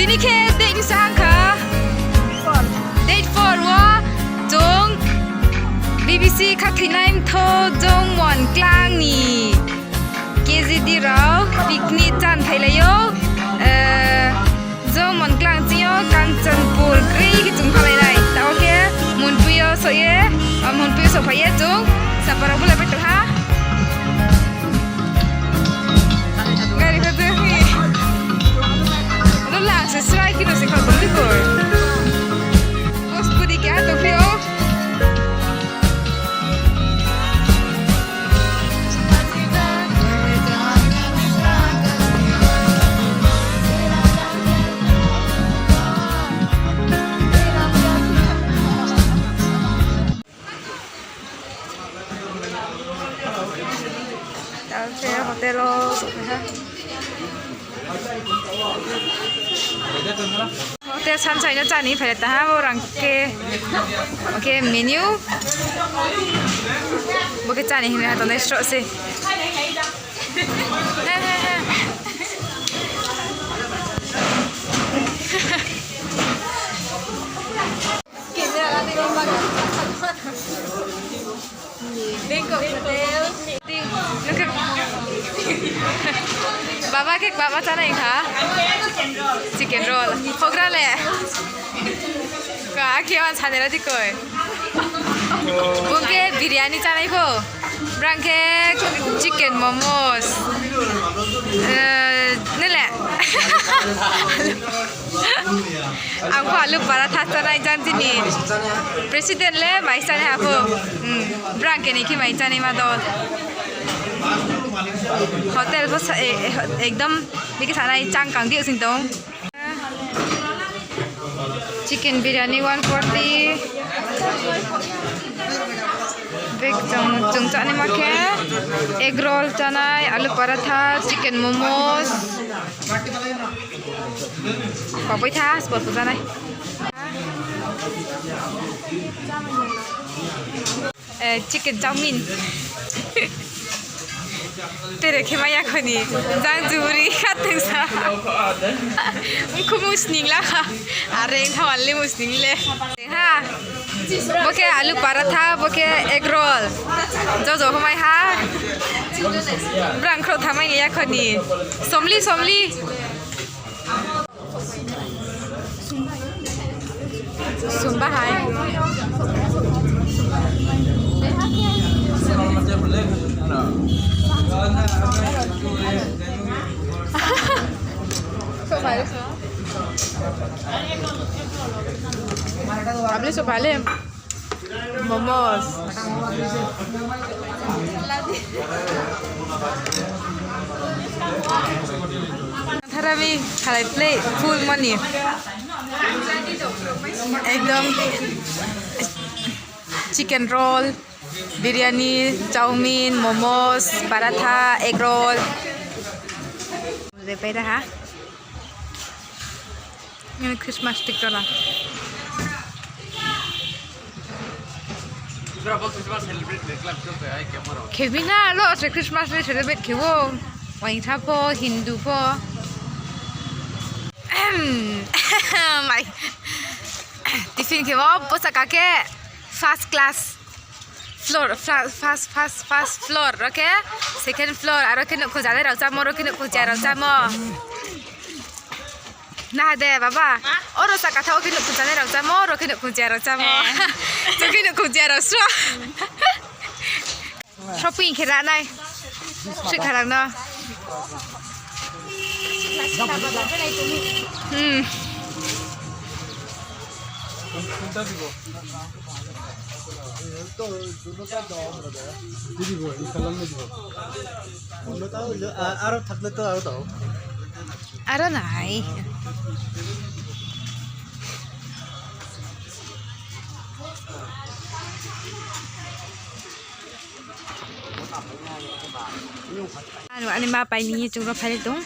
นี่แค่เด็กสร้างค่ะเด็กฟอร์ว่าจง BBC คักที่ไหนโทรจงหมอนกลางนี่เกจิดีเราปิกนิกจันไทยเลยโยจงหมอนกลางจีโอกันจันปูร์กรีกิจงทำอะไรแต่โอเคมุนปุยโซเย่มุนปุยโซพายจงสัปดาห์บุญเลยไปตัวฮะgari ka deh lo lang se srai kino se kal bandi ko bos pudi kya to phio hotel hotel sunshine nó chani phải ta ha orang ke oke menu boke chani hina to ne stro se Bangkok hotel Baba ke baba chana hi kha chicken roll khogra le ka kya chanera di koi bunke biryani chanai pho brangke chicken momos nele ang alu paratha chanai jantini president le mai chanai ha pho brangke ni ki mai chanai ma dol hotel को एकदम देखिए सारा चांग Kong दियो सिंह तो chicken biryani 140 वेग जंग चाने माके egg roll चानाय आलू paratha chicken momos पापई था स्पॉट चानाय चिकन चाउमीन तेरे के माया खनी जांग जुरी खाते सा उनको मुस्निंग ला अरे थवाले मुस्निंग ले हाँ बोके आलू पराठा बोके एग रोल जो जो हमारे हाँ ब्रांड था मैं लिया खनी सोमली सोमली सुंबा है Habis so vale momos Tharami khalai plate full money ekdom chicken roll biryani chowmein momos paratha egg roll de pe ha ini Christmas stick tola Kevina lo se Christmas le celebrate kewo wain tha po Hindu po my tiffin kewo posaka ke first class floor fast floor okay second floor aro kene ko jale raucha moro kene ko ja raucha mo na de baba oro sa katha kene ko jale raucha mo ro kene ko ja raucha mo to kene ko ja raucha shopping khera nai sik kharang na Aro nai. Anu ani ma pai ni chung ro phai le tung.